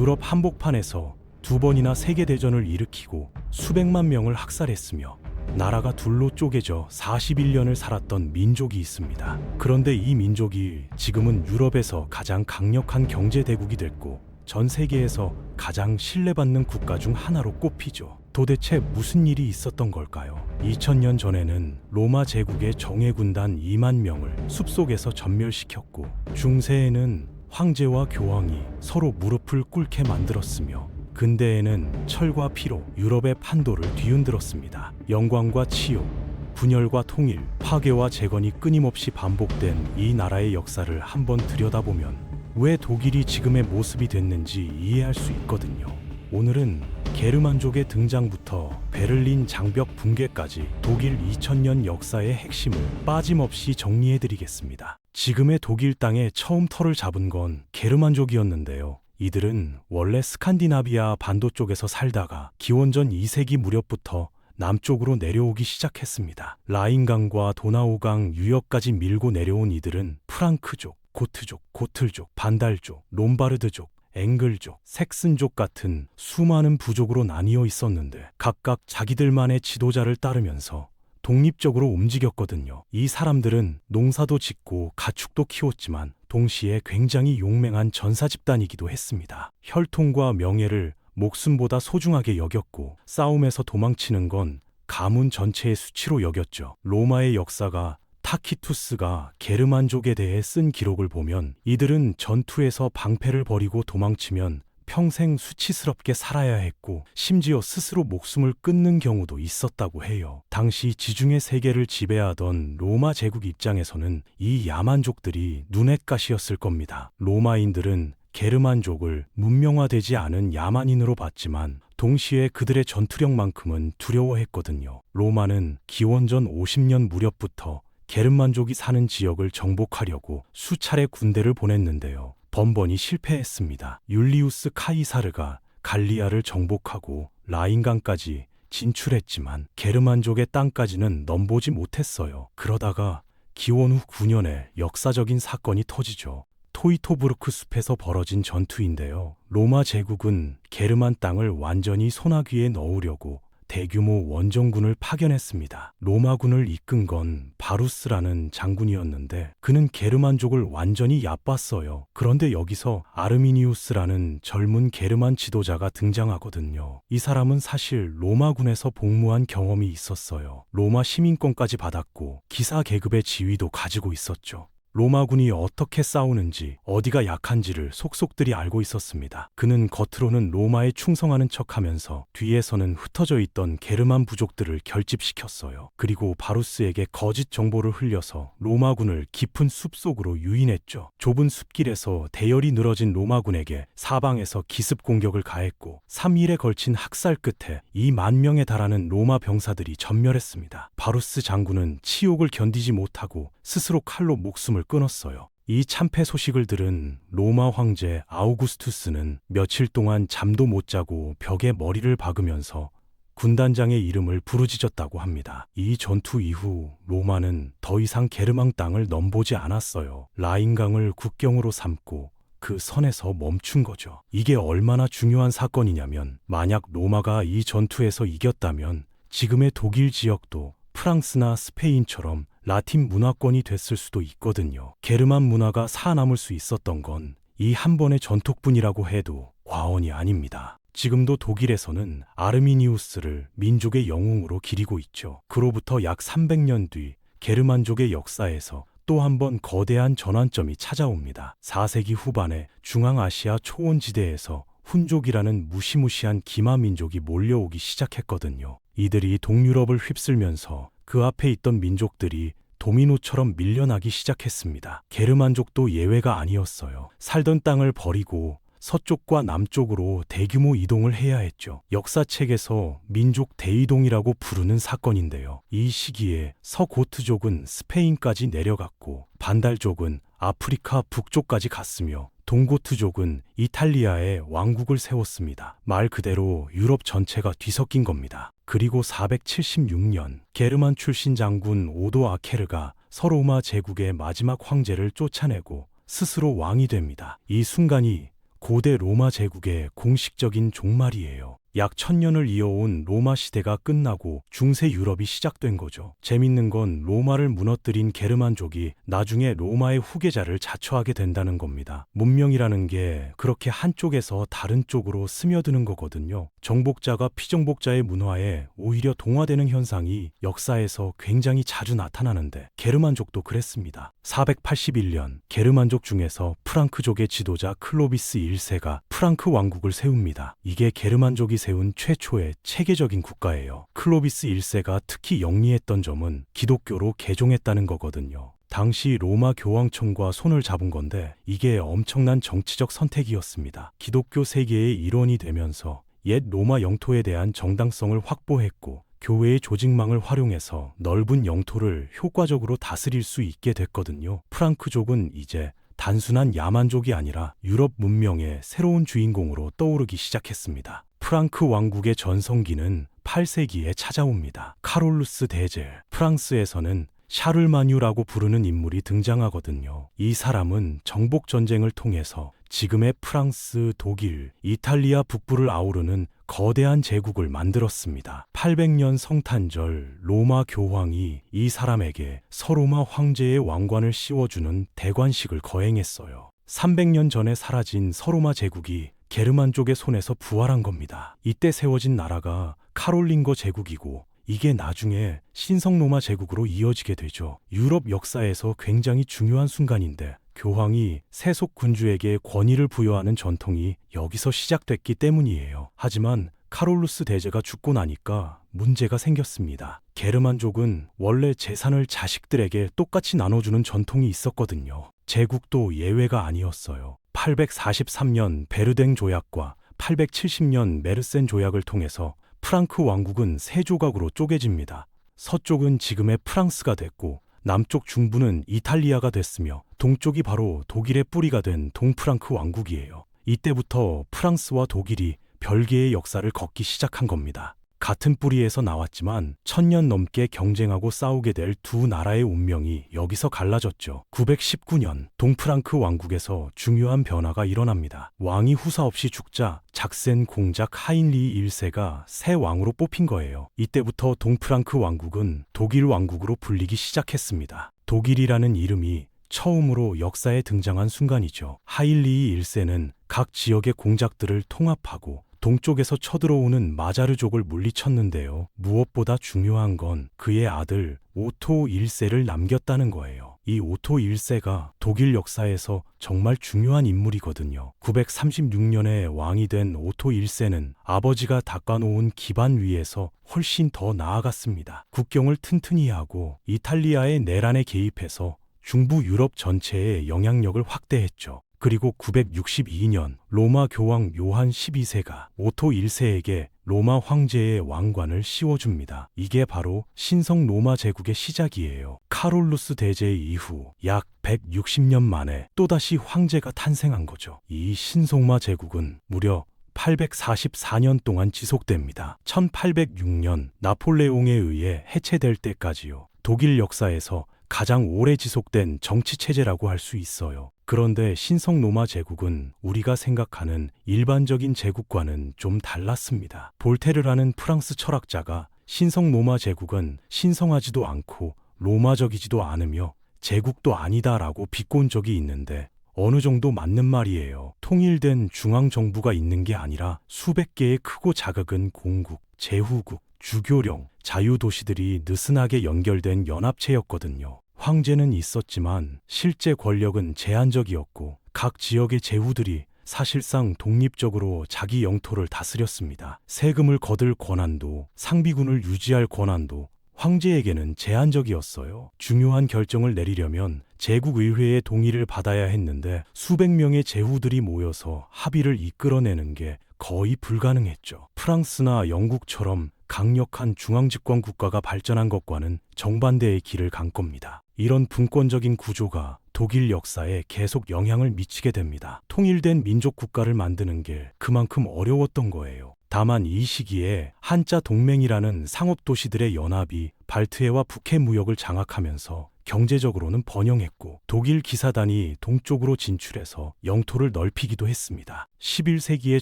유럽 한복판에서 2번이나 세계대전을 일으키고 수백만 명을 학살했으며 나라가 둘로 쪼개져 41년을 살았던 민족이 있습니다. 그런데 이 민족이 지금은 유럽에서 가장 강력한 경제대국이 됐고 전 세계에서 가장 신뢰받는 국가 중 하나로 꼽히죠. 도대체 무슨 일이 있었던 걸까요? 2000년 전에는 로마 제국의 정예군단 2만 명을 숲속에서 전멸시켰고 중세에는 황제와 교황이 서로 무릎을 꿇게 만들었으며 근대에는 철과 피로 유럽의 판도를 뒤흔들었습니다. 영광과 치욕, 분열과 통일, 파괴와 재건이 끊임없이 반복된 이 나라의 역사를 한번 들여다보면 왜 독일이 지금의 모습이 됐는지 이해할 수 있거든요. 오늘은 게르만족의 등장부터 베를린 장벽 붕괴까지 독일 2000년 역사의 핵심을 빠짐없이 정리해드리겠습니다. 지금의 독일 땅에 처음 터를 잡은 건 게르만족이었는데요. 이들은 원래 스칸디나비아 반도 쪽에서 살다가 기원전 2세기 무렵부터 남쪽으로 내려오기 시작했습니다. 라인강과 도나우강 유역까지 밀고 내려온 이들은 프랑크족, 고트족, 고틀족, 반달족, 롬바르드족, 앵글족, 색슨족 같은 수많은 부족으로 나뉘어 있었는데 각각 자기들만의 지도자를 따르면서 독립적으로 움직였거든요. 이 사람들은 농사도 짓고 가축도 키웠지만 동시에 굉장히 용맹한 전사 집단이기도 했습니다. 혈통과 명예를 목숨보다 소중하게 여겼고 싸움에서 도망치는 건 가문 전체의 수치로 여겼죠. 로마의 역사가 타키투스가 게르만족에 대해 쓴 기록을 보면 이들은 전투에서 방패를 버리고 도망치면 평생 수치스럽게 살아야 했고 심지어 스스로 목숨을 끊는 경우도 있었다고 해요. 당시 지중해 세계를 지배하던 로마 제국 입장에서는 이 야만족들이 눈엣 가시였을 겁니다. 로마인들은 게르만족을 문명화되지 않은 야만인으로 봤지만 동시에 그들의 전투력만큼은 두려워했거든요. 로마는 기원전 50년 무렵부터 게르만족이 사는 지역을 정복하려고 수차례 군대를 보냈는데요. 번번이 실패했습니다. 율리우스 카이사르가 갈리아를 정복하고 라인강까지 진출했지만 게르만족의 땅까지는 넘보지 못했어요. 그러다가 기원 후 9년에 역사적인 사건이 터지죠. 토이토부르크 숲에서 벌어진 전투인데요. 로마 제국은 게르만 땅을 완전히 소나귀에 넣으려고 대규모 원정군을 파견했습니다. 로마군을 이끈 건 바루스라는 장군이었는데 그는 게르만족을 완전히 얕봤어요. 그런데 여기서 아르미니우스라는 젊은 게르만 지도자가 등장하거든요. 이 사람은 사실 로마군에서 복무한 경험이 있었어요. 로마 시민권까지 받았고 기사 계급의 지위도 가지고 있었죠. 로마군이 어떻게 싸우는지 어디가 약한지를 속속들이 알고 있었습니다. 그는 겉으로는 로마에 충성하는 척하면서 뒤에서는 흩어져 있던 게르만 부족들을 결집시켰어요. 그리고 바루스에게 거짓 정보를 흘려서 로마군을 깊은 숲속으로 유인했죠. 좁은 숲길에서 대열이 늘어진 로마군에게 사방에서 기습 공격을 가했고 3일에 걸친 학살 끝에 2만 명에 달하는 로마 병사들이 전멸했습니다. 바루스 장군은 치욕을 견디지 못하고 스스로 칼로 목숨을 끊었어요. 이 참패 소식을 들은 로마 황제 아우구스투스는 며칠 동안 잠도 못 자고 벽에 머리를 박으면서 군단장의 이름을 부르짖었다고 합니다. 이 전투 이후 로마는 더 이상 게르만 땅을 넘보지 않았어요. 라인강을 국경으로 삼고 그 선에서 멈춘 거죠. 이게 얼마나 중요한 사건이냐면 만약 로마가 이 전투에서 이겼다면 지금의 독일 지역도 프랑스나 스페인처럼 라틴 문화권이 됐을 수도 있거든요. 게르만 문화가 살아남을 수 있었던 건 이 한 번의 전통뿐이라고 해도 과언이 아닙니다. 지금도 독일에서는 아르미니우스를 민족의 영웅으로 기리고 있죠. 그로부터 약 300년 뒤 게르만족의 역사에서 또 한 번 거대한 전환점이 찾아옵니다. 4세기 후반에 중앙아시아 초원지대에서 훈족이라는 무시무시한 기마 민족이 몰려오기 시작했거든요. 이들이 동유럽을 휩쓸면서 그 앞에 있던 민족들이 도미노처럼 밀려나기 시작했습니다. 게르만족도 예외가 아니었어요. 살던 땅을 버리고 서쪽과 남쪽으로 대규모 이동을 해야 했죠. 역사책에서 민족 대이동이라고 부르는 사건인데요. 이 시기에 서고트족은 스페인까지 내려갔고 반달족은 아프리카 북쪽까지 갔으며 동고트족은 이탈리아에 왕국을 세웠습니다. 말 그대로 유럽 전체가 뒤섞인 겁니다. 그리고 476년 게르만 출신 장군 오도 아케르가 서로마 제국의 마지막 황제를 쫓아내고 스스로 왕이 됩니다. 이 순간이 고대 로마 제국의 공식적인 종말이에요. 약 1000년을 이어온 로마 시대가 끝나고 중세 유럽이 시작된 거죠. 재밌는 건 로마를 무너뜨린 게르만족이 나중에 로마의 후계자를 자처하게 된다는 겁니다. 문명이라는 게 그렇게 한쪽에서 다른 쪽으로 스며드는 거거든요. 정복자가 피정복자의 문화에 오히려 동화되는 현상이 역사에서 굉장히 자주 나타나는데 게르만족도 그랬습니다. 481년 게르만족 중에서 프랑크족의 지도자 클로비스 1세가 프랑크 왕국을 세웁니다. 이게 게르만족이 세운 최초의 체계적인 국가예요. 클로비스 1세가 특히 영리했던 점은 기독교로 개종했다는 거거든요. 당시 로마 교황청과 손을 잡은 건데 이게 엄청난 정치적 선택이었습니다. 기독교 세계의 일원이 되면서 옛 로마 영토에 대한 정당성을 확보했고 교회의 조직망을 활용해서 넓은 영토를 효과적으로 다스릴 수 있게 됐거든요. 프랑크족은 이제 단순한 야만족이 아니라 유럽 문명의 새로운 주인공으로 떠오르기 시작했습니다. 프랑크 왕국의 전성기는 8세기에 찾아옵니다. 카롤루스 대제, 프랑스에서는 샤를마뉴라고 부르는 인물이 등장하거든요. 이 사람은 정복전쟁을 통해서 지금의 프랑스, 독일, 이탈리아 북부를 아우르는 거대한 제국을 만들었습니다. 800년 성탄절 로마 교황이 이 사람에게 서로마 황제의 왕관을 씌워주는 대관식을 거행했어요. 300년 전에 사라진 서로마 제국이 게르만족의 손에서 부활한 겁니다. 이때 세워진 나라가 카롤링거 제국이고 이게 나중에 신성로마 제국으로 이어지게 되죠. 유럽 역사에서 굉장히 중요한 순간인데 교황이 세속 군주에게 권위를 부여하는 전통이 여기서 시작됐기 때문이에요. 하지만 카롤루스 대제가 죽고 나니까 문제가 생겼습니다. 게르만족은 원래 재산을 자식들에게 똑같이 나눠주는 전통이 있었거든요. 제국도 예외가 아니었어요. 843년 베르댕 조약과 870년 메르센 조약을 통해서 프랑크 왕국은 세 조각으로 쪼개집니다. 서쪽은 지금의 프랑스가 됐고 남쪽 중부는 이탈리아가 됐으며 동쪽이 바로 독일의 뿌리가 된 동프랑크 왕국이에요. 이때부터 프랑스와 독일이 별개의 역사를 걷기 시작한 겁니다. 같은 뿌리에서 나왔지만 1000년 넘게 경쟁하고 싸우게 될 두 나라의 운명이 여기서 갈라졌죠. 919년 동프랑크 왕국에서 중요한 변화가 일어납니다. 왕이 후사 없이 죽자 작센 공작 하인리히 1세가 새 왕으로 뽑힌 거예요. 이때부터 동프랑크 왕국은 독일 왕국으로 불리기 시작했습니다. 독일이라는 이름이 처음으로 역사에 등장한 순간이죠. 하인리히 1세는 각 지역의 공작들을 통합하고 동쪽에서 쳐들어오는 마자르족을 물리쳤는데요. 무엇보다 중요한 건 그의 아들 오토 1세를 남겼다는 거예요. 이 오토 1세가 독일 역사에서 정말 중요한 인물이거든요. 936년에 왕이 된 오토 1세는 아버지가 닦아놓은 기반 위에서 훨씬 더 나아갔습니다. 국경을 튼튼히 하고 이탈리아의 내란에 개입해서 중부 유럽 전체에 영향력을 확대했죠. 그리고 962년 로마 교황 요한 12세가 오토 1세에게 로마 황제의 왕관을 씌워줍니다. 이게 바로 신성 로마 제국의 시작이에요. 카롤루스 대제 이후 약 160년 만에 또다시 황제가 탄생한 거죠. 이 신소마 제국은 무려 844년 동안 지속됩니다. 1806년 나폴레옹에 의해 해체될 때까지요. 독일 역사에서 가장 오래 지속된 정치체제라고 할 수 있어요. 그런데 신성 로마 제국은 우리가 생각하는 일반적인 제국과는 좀 달랐습니다. 볼테르라는 프랑스 철학자가 신성 로마 제국은 신성하지도 않고 로마적이지도 않으며 제국도 아니다라고 비꼰 적이 있는데 어느 정도 맞는 말이에요. 통일된 중앙정부가 있는 게 아니라 수백 개의 크고 작은 공국, 제후국, 주교령, 자유도시들이 느슨하게 연결된 연합체였거든요. 황제는 있었지만 실제 권력은 제한적이었고 각 지역의 제후들이 사실상 독립적으로 자기 영토를 다스렸습니다. 세금을 거둘 권한도 상비군을 유지할 권한도 황제에게는 제한적이었어요. 중요한 결정을 내리려면 제국의회의 동의를 받아야 했는데 수백 명의 제후들이 모여서 합의를 이끌어내는 게 거의 불가능했죠. 프랑스나 영국처럼 강력한 중앙집권 국가가 발전한 것과는 정반대의 길을 간 겁니다. 이런 분권적인 구조가 독일 역사에 계속 영향을 미치게 됩니다. 통일된 민족 국가를 만드는 게 그만큼 어려웠던 거예요. 다만 이 시기에 한자 동맹이라는 상업 도시들의 연합이 발트해와 북해 무역을 장악하면서 경제적으로는 번영했고 독일 기사단이 동쪽으로 진출해서 영토를 넓히기도 했습니다. 11세기에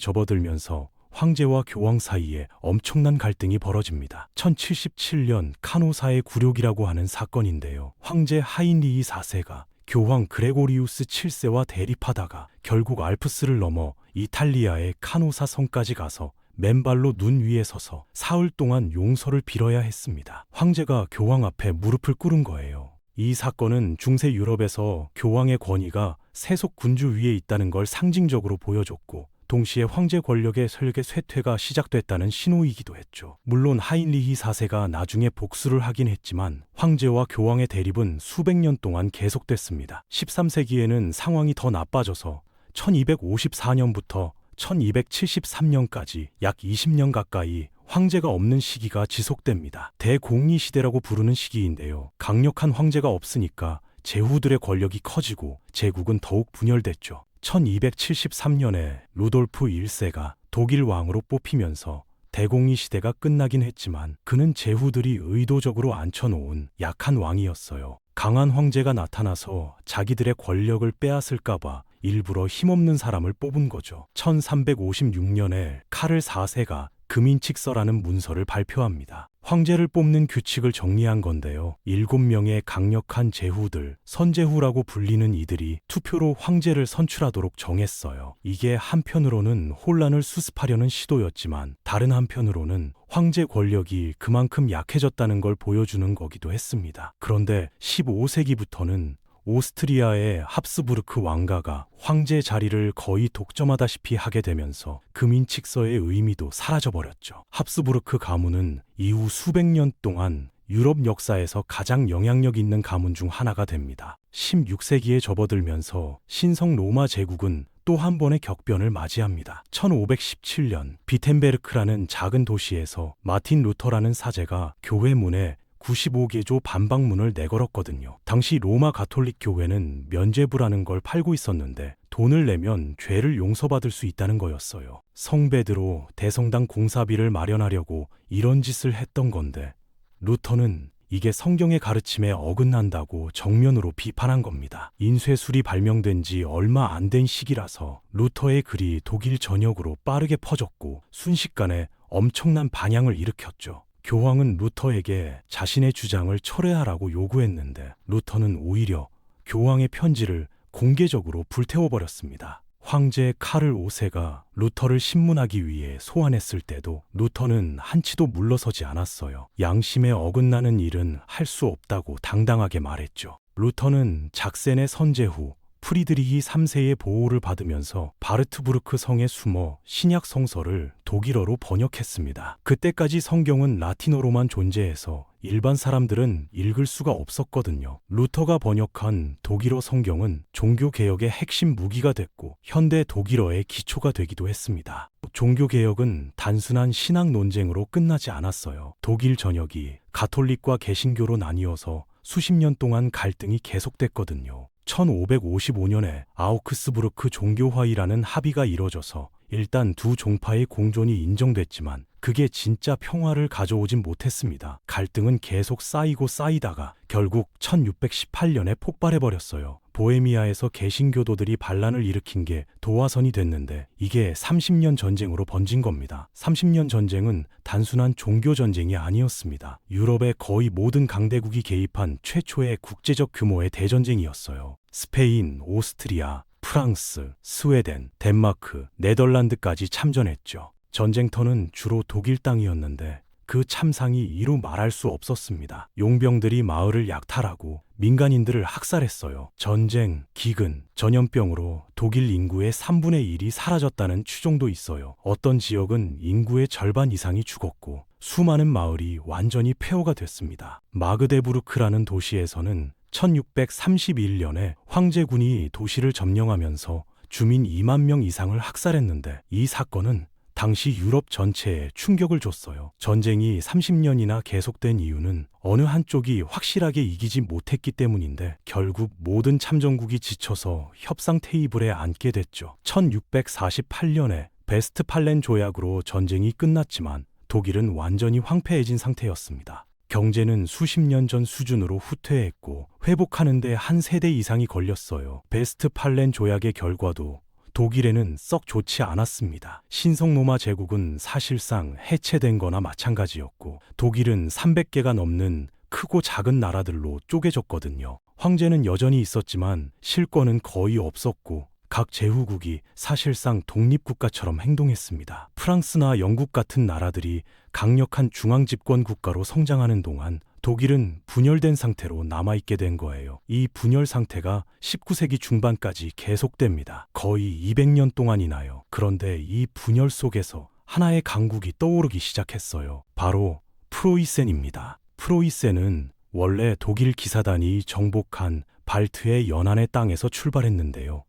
접어들면서 황제와 교황 사이에 엄청난 갈등이 벌어집니다. 1077년 카노사의 굴욕이라고 하는 사건인데요. 황제 하인리히 4세가 교황 그레고리우스 7세와 대립하다가 결국 알프스를 넘어 이탈리아의 카노사 성까지 가서 맨발로 눈 위에 서서 사흘 동안 용서를 빌어야 했습니다. 황제가 교황 앞에 무릎을 꿇은 거예요. 이 사건은 중세 유럽에서 교황의 권위가 세속 군주 위에 있다는 걸 상징적으로 보여줬고 동시에 황제 권력의 설계 쇠퇴가 시작됐다는 신호이기도 했죠. 물론 하인리히 4세가 나중에 복수를 하긴 했지만 황제와 교황의 대립은 수백 년 동안 계속됐습니다. 13세기에는 상황이 더 나빠져서 1254년부터 1273년까지 약 20년 가까이 황제가 없는 시기가 지속됩니다. 대공리 시대라고 부르는 시기인데요. 강력한 황제가 없으니까 제후들의 권력이 커지고 제국은 더욱 분열됐죠. 1273년에 루돌프 1세가 독일 왕으로 뽑히면서 대공리 시대가 끝나긴 했지만 그는 제후들이 의도적으로 앉혀놓은 약한 왕이었어요. 강한 황제가 나타나서 자기들의 권력을 빼앗을까봐 일부러 힘없는 사람을 뽑은 거죠. 1356년에 카를 4세가 금인칙서라는 문서를 발표합니다. 황제를 뽑는 규칙을 정리한 건데요. 7명의 강력한 제후들, 선제후라고 불리는 이들이 투표로 황제를 선출하도록 정했어요. 이게 한편으로는 혼란을 수습하려는 시도였지만 다른 한편으로는 황제 권력이 그만큼 약해졌다는 걸 보여주는 거기도 했습니다. 그런데 15세기부터는 오스트리아의 합스부르크 왕가가 황제 자리를 거의 독점하다시피 하게 되면서 금인칙서의 의미도 사라져버렸죠. 합스부르크 가문은 이후 수백 년 동안 유럽 역사에서 가장 영향력 있는 가문 중 하나가 됩니다. 16세기에 접어들면서 신성 로마 제국은 또 한 번의 격변을 맞이합니다. 1517년 비텐베르크라는 작은 도시에서 마틴 루터라는 사제가 교회 문에 95개조 반박문을 내걸었거든요. 당시 로마 가톨릭 교회는 면죄부라는 걸 팔고 있었는데 돈을 내면 죄를 용서받을 수 있다는 거였어요. 성베드로 대성당 공사비를 마련하려고 이런 짓을 했던 건데 루터는 이게 성경의 가르침에 어긋난다고 정면으로 비판한 겁니다. 인쇄술이 발명된 지 얼마 안 된 시기라서 루터의 글이 독일 전역으로 빠르게 퍼졌고 순식간에 엄청난 반향을 일으켰죠. 교황은 루터에게 자신의 주장을 철회하라고 요구했는데 루터는 오히려 교황의 편지를 공개적으로 불태워버렸습니다. 황제 카를 5세가 루터를 신문하기 위해 소환했을 때도 루터는 한치도 물러서지 않았어요. 양심에 어긋나는 일은 할 수 없다고 당당하게 말했죠. 루터는 작센의 선제후 프리드리히 3세의 보호를 받으면서 바르트부르크 성에 숨어 신약 성서를 독일어로 번역했습니다. 그때까지 성경은 라틴어로만 존재해서 일반 사람들은 읽을 수가 없었거든요. 루터가 번역한 독일어 성경은 종교개혁의 핵심 무기가 됐고 현대 독일어의 기초가 되기도 했습니다. 종교개혁은 단순한 신학 논쟁으로 끝나지 않았어요. 독일 전역이 가톨릭과 개신교로 나뉘어서 수십 년 동안 갈등이 계속됐거든요. 1555년에 아우크스부르크 종교화의라는 합의가 이뤄져서 일단 두 종파의 공존이 인정됐지만 그게 진짜 평화를 가져오진 못했습니다. 갈등은 계속 쌓이다가 결국 1618년에 폭발해버렸어요. 보헤미아에서 개신교도들이 반란을 일으킨 게 도화선이 됐는데 이게 30년 전쟁으로 번진 겁니다. 30년 전쟁은 단순한 종교 전쟁이 아니었습니다. 유럽의 거의 모든 강대국이 개입한 최초의 국제적 규모의 대전쟁이었어요. 스페인, 오스트리아, 프랑스, 스웨덴, 덴마크, 네덜란드까지 참전했죠. 전쟁터는 주로 독일 땅이었는데 그 참상이 이루 말할 수 없었습니다. 용병들이 마을을 약탈하고 민간인들을 학살했어요. 전쟁, 기근, 전염병으로 독일 인구의 3분의 1이 사라졌다는 추정도 있어요. 어떤 지역은 인구의 절반 이상이 죽었고 수많은 마을이 완전히 폐허가 됐습니다. 마그데부르크라는 도시에서는 1631년에 황제군이 도시를 점령하면서 주민 2만 명 이상을 학살했는데 이 사건은 당시 유럽 전체에 충격을 줬어요. 전쟁이 30년이나 계속된 이유는 어느 한쪽이 확실하게 이기지 못했기 때문인데 결국 모든 참전국이 지쳐서 협상 테이블에 앉게 됐죠. 1648년에 베스트팔렌 조약으로 전쟁이 끝났지만 독일은 완전히 황폐해진 상태였습니다. 경제는 수십 년 전 수준으로 후퇴했고 회복하는 데 한 세대 이상이 걸렸어요. 베스트팔렌 조약의 결과도 독일에는 썩 좋지 않았습니다. 신성로마 제국은 사실상 해체된 거나 마찬가지였고 독일은 300개가 넘는 크고 작은 나라들로 쪼개졌거든요. 황제는 여전히 있었지만 실권은 거의 없었고 각 제후국이 사실상 독립국가처럼 행동했습니다. 프랑스나 영국 같은 나라들이 강력한 중앙집권 국가로 성장하는 동안 독일은 분열된 상태로 남아있게 된 거예요. 이 분열 상태가 19세기 중반까지 계속됩니다. 거의 200년 동안이나요. 그런데 이 분열 속에서 하나의 강국이 떠오르기 시작했어요. 바로 프로이센입니다. 프로이센은 원래 독일 기사단이 정복한 발트의 연안의 땅에서 출발했는데요.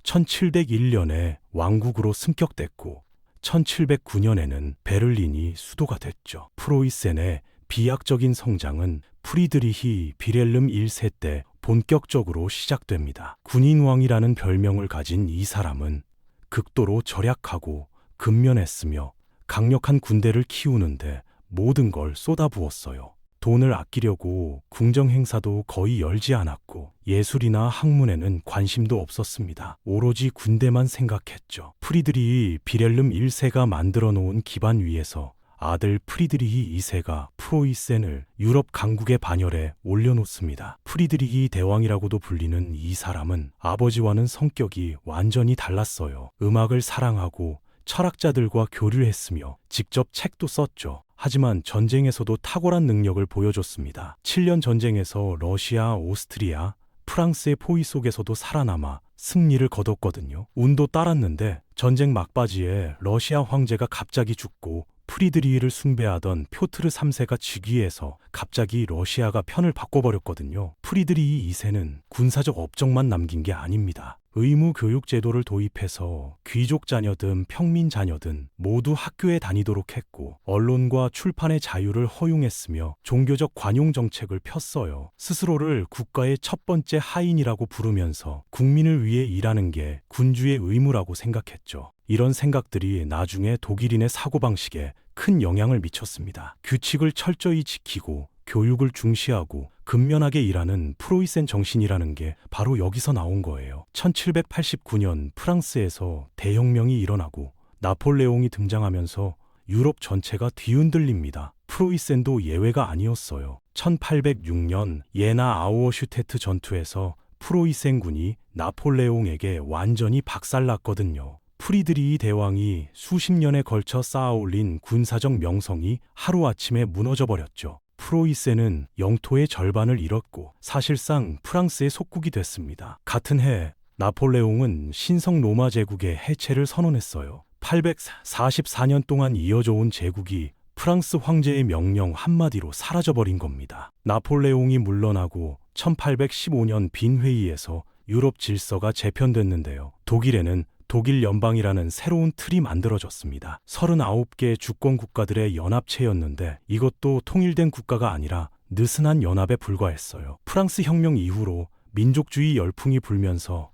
1701년에 왕국으로 승격됐고 1709년에는 베를린이 수도가 됐죠. 프로이센의 비약적인 성장은 프리드리히 비렐름 1세 때 본격적으로 시작됩니다. 군인왕이라는 별명을 가진 이 사람은 극도로 절약하고 근면했으며 강력한 군대를 키우는데 모든 걸 쏟아부었어요. 돈을 아끼려고 궁정 행사도 거의 열지 않았고 예술이나 학문에는 관심도 없었습니다. 오로지 군대만 생각했죠. 프리드리히 비렐름 1세가 만들어 놓은 기반 위에서 아들 프리드리히 2세가 프로이센을 유럽 강국의 반열에 올려놓습니다. 프리드리히 대왕이라고도 불리는 이 사람은 아버지와는 성격이 완전히 달랐어요. 음악을 사랑하고 철학자들과 교류를 했으며 직접 책도 썼죠. 하지만 전쟁에서도 탁월한 능력을 보여줬습니다. 7년 전쟁에서 러시아, 오스트리아, 프랑스의 포위 속에서도 살아남아 승리를 거뒀거든요. 운도 따랐는데 전쟁 막바지에 러시아 황제가 갑자기 죽고 프리드리히를 숭배하던 표트르 3세가 즉위해서 갑자기 러시아가 편을 바꿔버렸거든요. 프리드리히 2세는 군사적 업적만 남긴 게 아닙니다. 의무 교육 제도를 도입해서 귀족 자녀든 평민 자녀든 모두 학교에 다니도록 했고 언론과 출판의 자유를 허용했으며 종교적 관용 정책을 폈어요. 스스로를 국가의 첫 번째 하인이라고 부르면서 국민을 위해 일하는 게 군주의 의무라고 생각했죠. 이런 생각들이 나중에 독일인의 사고방식에 큰 영향을 미쳤습니다. 규칙을 철저히 지키고 교육을 중시하고 근면하게 일하는 프로이센 정신이라는 게 바로 여기서 나온 거예요. 1789년 프랑스에서 대혁명이 일어나고 나폴레옹이 등장하면서 유럽 전체가 뒤흔들립니다. 프로이센도 예외가 아니었어요. 1806년 예나 아우어슈테트 전투에서 프로이센군이 나폴레옹에게 완전히 박살났거든요. 프리드리히 대왕이 수십 년에 걸쳐 쌓아올린 군사적 명성이 하루아침에 무너져버렸죠. 프로이센은 영토의 절반을 잃었고 사실상 프랑스의 속국이 됐습니다. 같은 해 나폴레옹은 신성 로마 제국의 해체를 선언했어요. 844년 동안 이어져 온 제국이 프랑스 황제의 명령 한마디로 사라져버린 겁니다. 나폴레옹이 물러나고 1815년 빈회의에서 유럽 질서가 재편됐는데요. 독일에는 독일 연방이라는 새로운 틀이 만들어졌습니다. 39개 주권 국가들의 연합체였는데 이것도 통일된 국가가 아니라 느슨한 연합에 불과했어요. 프랑스 혁명 이후로 민족주의 열풍이 불면서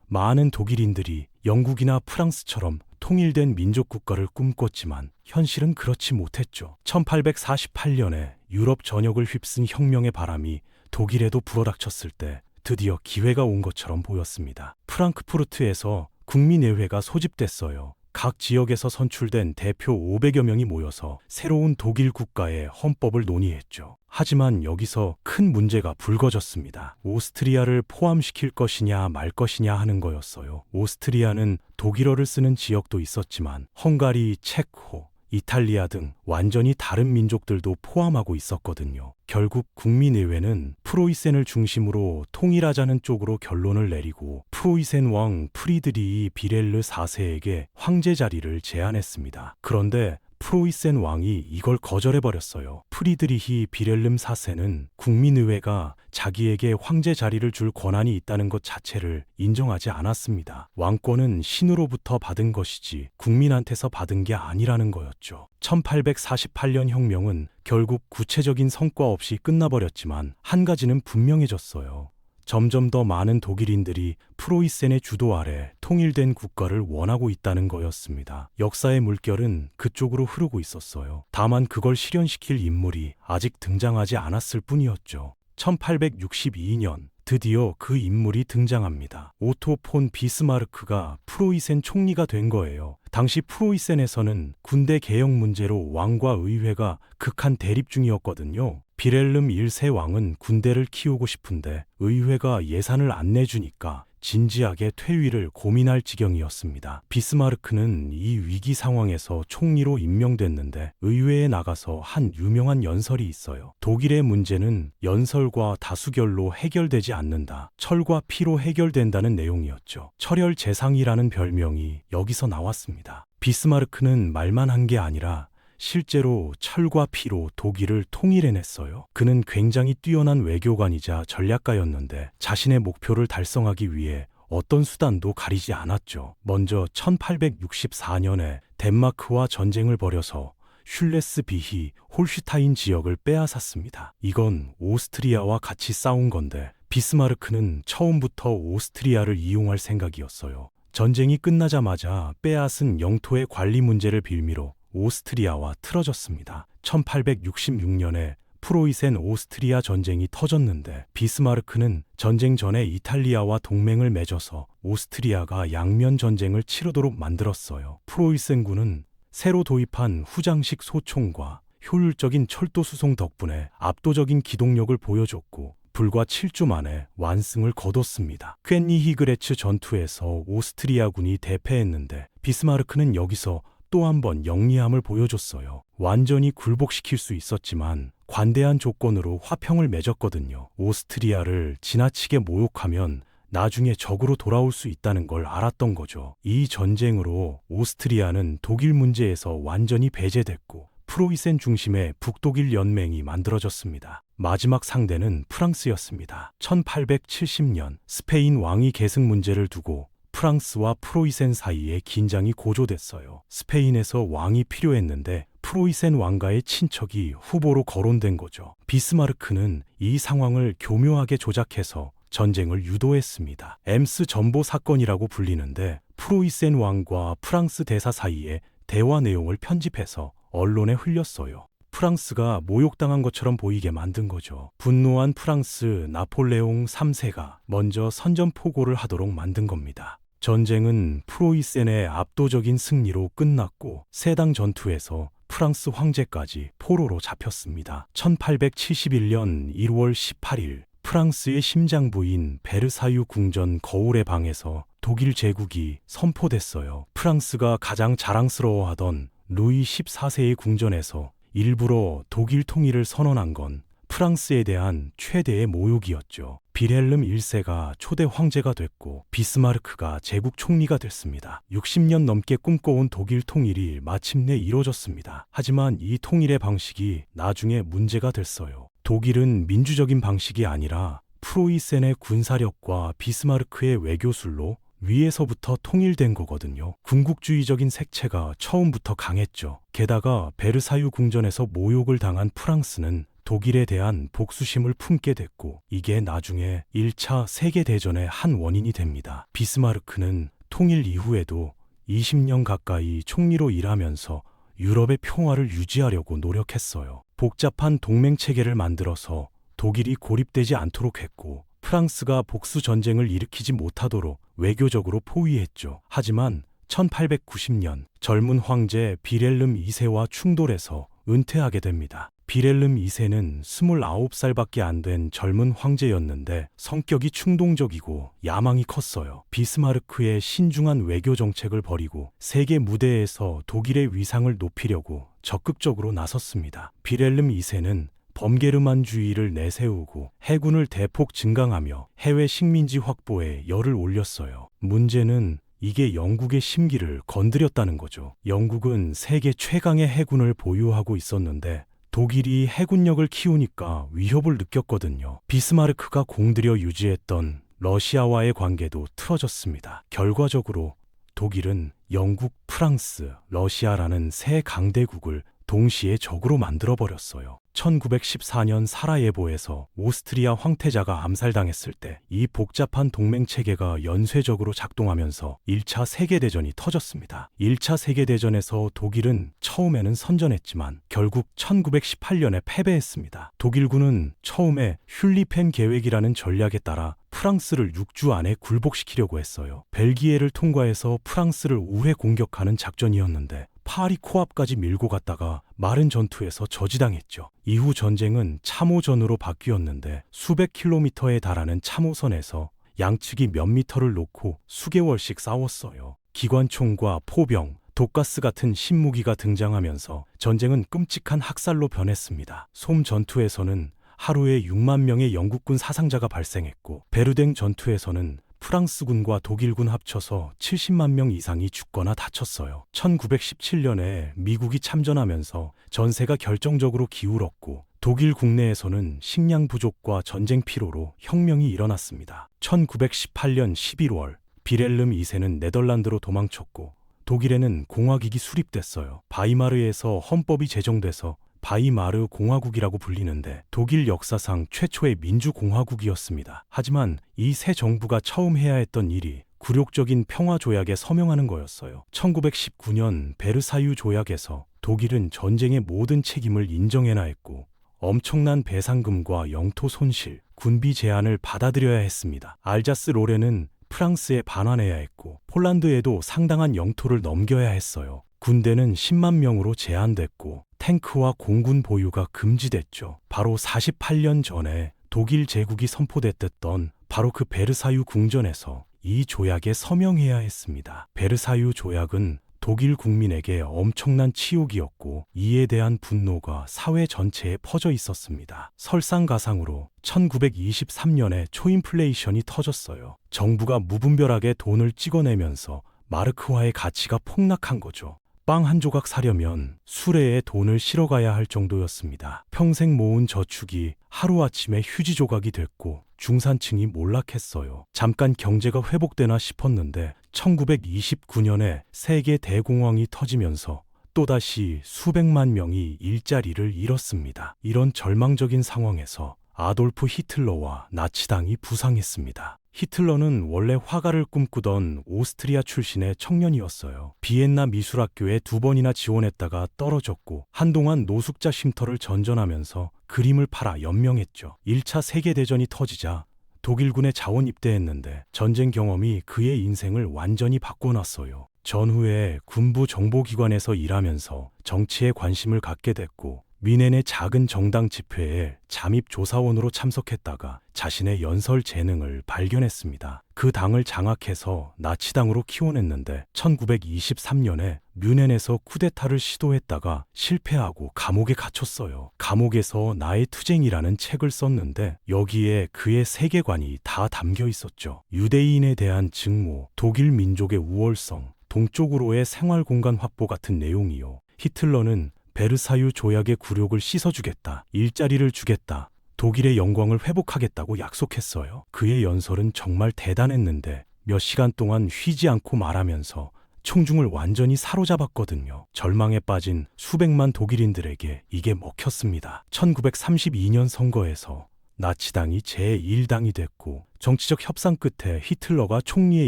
많은 독일인들이 영국이나 프랑스처럼 통일된 민족 국가를 꿈꿨지만 현실은 그렇지 못했죠. 1848년에 유럽 전역을 휩쓴 혁명의 바람이 독일에도 불어닥쳤을 때 드디어 기회가 온 것처럼 보였습니다. 프랑크푸르트에서 국민의회가 소집됐어요. 각 지역에서 선출된 대표 500여 명이 모여서 새로운 독일 국가의 헌법을 논의했죠. 하지만 여기서 큰 문제가 불거졌습니다. 오스트리아를 포함시킬 것이냐 말 것이냐 하는 거였어요. 오스트리아는 독일어를 쓰는 지역도 있었지만 헝가리, 체코, 이탈리아 등 완전히 다른 민족들도 포함하고 있었거든요. 결국 국민의회는 프로이센을 중심으로 통일하자는 쪽으로 결론을 내리고 프로이센 왕 프리드리히 비렐르 4세에게 황제 자리를 제안했습니다. 그런데 프로이센 왕이 이걸 거절해버렸어요. 프리드리히 비렐름 4세는 국민의회가 자기에게 황제 자리를 줄 권한이 있다는 것 자체를 인정하지 않았습니다. 왕권은 신으로부터 받은 것이지 국민한테서 받은 게 아니라는 거였죠. 1848년 혁명은 결국 구체적인 성과 없이 끝나버렸지만 한 가지는 분명해졌어요. 점점 더 많은 독일인들이 프로이센의 주도 아래 통일된 국가를 원하고 있다는 거였습니다. 역사의 물결은 그쪽으로 흐르고 있었어요. 다만 그걸 실현시킬 인물이 아직 등장하지 않았을 뿐이었죠. 1862년 드디어 그 인물이 등장합니다. 오토 폰 비스마르크가 프로이센 총리가 된 거예요. 당시 프로이센에서는 군대 개혁 문제로 왕과 의회가 극한 대립 중이었거든요. 비렐름 1세 왕은 군대를 키우고 싶은데 의회가 예산을 안 내주니까 진지하게 퇴위를 고민할 지경이었습니다. 비스마르크는 이 위기 상황에서 총리로 임명됐는데 의회에 나가서 한 유명한 연설이 있어요. 독일의 문제는 연설과 다수결로 해결되지 않는다. 철과 피로 해결된다는 내용이었죠. 철혈재상이라는 별명이 여기서 나왔습니다. 비스마르크는 말만 한 게 아니라 실제로 철과 피로 독일을 통일해냈어요. 그는 굉장히 뛰어난 외교관이자 전략가였는데 자신의 목표를 달성하기 위해 어떤 수단도 가리지 않았죠. 먼저 1864년에 덴마크와 전쟁을 벌여서 슐레스비히 홀슈타인 지역을 빼앗았습니다. 이건 오스트리아와 같이 싸운 건데 비스마르크는 처음부터 오스트리아를 이용할 생각이었어요. 전쟁이 끝나자마자 빼앗은 영토의 관리 문제를 빌미로 오스트리아와 틀어졌습니다. 1866년에 프로이센 오스트리아 전쟁이 터졌는데 비스마르크는 전쟁 전에 이탈리아와 동맹을 맺어서 오스트리아가 양면 전쟁을 치르도록 만들었어요. 프로이센군은 새로 도입한 후장식 소총과 효율적인 철도 수송 덕분에 압도적인 기동력을 보여줬고 불과 7주 만에 완승을 거뒀습니다. 퀘니히그레츠 전투에서 오스트리아군이 대패했는데 비스마르크는 여기서 또 한 번 영리함을 보여줬어요. 완전히 굴복시킬 수 있었지만 관대한 조건으로 화평을 맺었거든요. 오스트리아를 지나치게 모욕하면 나중에 적으로 돌아올 수 있다는 걸 알았던 거죠. 이 전쟁으로 오스트리아는 독일 문제에서 완전히 배제됐고 프로이센 중심의 북독일 연맹이 만들어졌습니다. 마지막 상대는 프랑스였습니다. 1870년 스페인 왕위 계승 문제를 두고 프랑스와 프로이센 사이에 긴장이 고조됐어요. 스페인에서 왕이 필요했는데 프로이센 왕가의 친척이 후보로 거론된 거죠. 비스마르크는 이 상황을 교묘하게 조작해서 전쟁을 유도했습니다. 엠스 전보 사건이라고 불리는데 프로이센 왕과 프랑스 대사 사이에 대화 내용을 편집해서 언론에 흘렸어요. 프랑스가 모욕당한 것처럼 보이게 만든 거죠. 분노한 프랑스 나폴레옹 3세가 먼저 선전포고를 하도록 만든 겁니다. 전쟁은 프로이센의 압도적인 승리로 끝났고 세당 전투에서 프랑스 황제까지 포로로 잡혔습니다. 1871년 1월 18일 프랑스의 심장부인 베르사유 궁전 거울의 방에서 독일 제국이 선포됐어요. 프랑스가 가장 자랑스러워하던 루이 14세의 궁전에서 일부러 독일 통일을 선언한 건 프랑스에 대한 최대의 모욕이었죠. 빌헬름 1세가 초대 황제가 됐고 비스마르크가 제국 총리가 됐습니다. 60년 넘게 꿈꿔온 독일 통일이 마침내 이루어졌습니다. 하지만 이 통일의 방식이 나중에 문제가 됐어요. 독일은 민주적인 방식이 아니라 프로이센의 군사력과 비스마르크의 외교술로 위에서부터 통일된 거거든요. 군국주의적인 색채가 처음부터 강했죠. 게다가 베르사유 궁전에서 모욕을 당한 프랑스는 독일에 대한 복수심을 품게 됐고 이게 나중에 1차 세계대전의 한 원인이 됩니다. 비스마르크는 통일 이후에도 20년 가까이 총리로 일하면서 유럽의 평화를 유지하려고 노력했어요. 복잡한 동맹체계를 만들어서 독일이 고립되지 않도록 했고 프랑스가 복수 전쟁을 일으키지 못하도록 외교적으로 포위했죠. 하지만 1890년 젊은 황제 비렐름 2세와 충돌해서 은퇴하게 됩니다. 비렐름 2세는 29살밖에 안 된 젊은 황제였는데 성격이 충동적이고 야망이 컸어요. 비스마르크의 신중한 외교 정책을 버리고 세계 무대에서 독일의 위상을 높이려고 적극적으로 나섰습니다. 비렐름 2세는 범게르만주의를 내세우고 해군을 대폭 증강하며 해외 식민지 확보에 열을 올렸어요. 문제는 이게 영국의 심기를 건드렸다는 거죠. 영국은 세계 최강의 해군을 보유하고 있었는데 독일이 해군력을 키우니까 위협을 느꼈거든요. 비스마르크가 공들여 유지했던 러시아와의 관계도 틀어졌습니다. 결과적으로 독일은 영국, 프랑스, 러시아라는 세 강대국을 동시에 적으로 만들어버렸어요. 1914년 사라예보에서 오스트리아 황태자가 암살당했을 때 이 복잡한 동맹 체계가 연쇄적으로 작동하면서 1차 세계대전이 터졌습니다. 1차 세계대전에서 독일은 처음에는 선전했지만 결국 1918년에 패배했습니다. 독일군은 처음에 슐리펜 계획이라는 전략에 따라 프랑스를 6주 안에 굴복시키려고 했어요. 벨기에를 통과해서 프랑스를 우회 공격하는 작전이었는데 파리 코앞까지 밀고 갔다가 마른 전투에서 저지당했죠. 이후 전쟁은 참호전으로 바뀌었는데 수백 킬로미터에 달하는 참호선에서 양측이 몇 미터를 놓고 수개월씩 싸웠어요. 기관총과 포병, 독가스 같은 신무기가 등장하면서 전쟁은 끔찍한 학살로 변했습니다. 솜 전투에서는 하루에 6만 명의 영국군 사상자가 발생했고, 베르댕 전투에서는 프랑스군과 독일군 합쳐서 70만 명 이상이 죽거나 다쳤어요. 1917년에 미국이 참전하면서 전세가 결정적으로 기울었고, 독일 국내에서는 식량 부족과 전쟁 피로로 혁명이 일어났습니다. 1918년 11월 비렐름 2세는 네덜란드로 도망쳤고, 독일에는 공화국이 수립됐어요. 바이마르에서 헌법이 제정돼서 바이마르 공화국이라고 불리는데 독일 역사상 최초의 민주공화국이었습니다. 하지만 이 새 정부가 처음 해야 했던 일이 굴욕적인 평화조약에 서명하는 거였어요. 1919년 베르사유 조약에서 독일은 전쟁의 모든 책임을 인정해야 했고, 엄청난 배상금과 영토 손실, 군비 제한을 받아들여야 했습니다. 알자스 로렌은 프랑스에 반환해야 했고, 폴란드에도 상당한 영토를 넘겨야 했어요. 군대는 10만 명으로 제한됐고, 탱크와 공군 보유가 금지됐죠. 바로 48년 전에 독일 제국이 선포됐던 바로 그 베르사유 궁전에서 이 조약에 서명해야 했습니다. 베르사유 조약은 독일 국민에게 엄청난 치욕이었고, 이에 대한 분노가 사회 전체에 퍼져 있었습니다. 설상가상으로 1923년에 초인플레이션이 터졌어요. 정부가 무분별하게 돈을 찍어내면서 마르크화의 가치가 폭락한 거죠. 빵 한 조각 사려면 수레에 돈을 실어가야 할 정도였습니다. 평생 모은 저축이 하루아침에 휴지 조각이 됐고, 중산층이 몰락했어요. 잠깐 경제가 회복되나 싶었는데 1929년에 세계 대공황이 터지면서 또다시 수백만 명이 일자리를 잃었습니다. 이런 절망적인 상황에서 아돌프 히틀러와 나치당이 부상했습니다. 히틀러는 원래 화가를 꿈꾸던 오스트리아 출신의 청년이었어요. 비엔나 미술학교에 2번이나 지원했다가 떨어졌고, 한동안 노숙자 쉼터를 전전하면서 그림을 팔아 연명했죠. 1차 세계대전이 터지자 독일군에 자원 입대했는데 전쟁 경험이 그의 인생을 완전히 바꿔놨어요. 전후에 군부 정보기관에서 일하면서 정치에 관심을 갖게 됐고, 미넨의 작은 정당 집회에 잠입조사원으로 참석했다가 자신의 연설 재능을 발견했습니다. 그 당을 장악해서 나치당으로 키워냈는데 1923년에 뮌헨에서 쿠데타를 시도했다가 실패하고 감옥에 갇혔어요. 감옥에서 나의 투쟁이라는 책을 썼는데 여기에 그의 세계관이 다 담겨 있었죠. 유대인에 대한 증오, 독일 민족의 우월성, 동쪽으로의 생활공간 확보 같은 내용이요. 히틀러는 베르사유 조약의 굴욕을 씻어주겠다, 일자리를 주겠다, 독일의 영광을 회복하겠다고 약속했어요. 그의 연설은 정말 대단했는데 몇 시간 동안 쉬지 않고 말하면서 총중을 완전히 사로잡았거든요. 절망에 빠진 수백만 독일인들에게 이게 먹혔습니다. 1932년 선거에서 나치당이 제1당이 됐고, 정치적 협상 끝에 히틀러가 총리에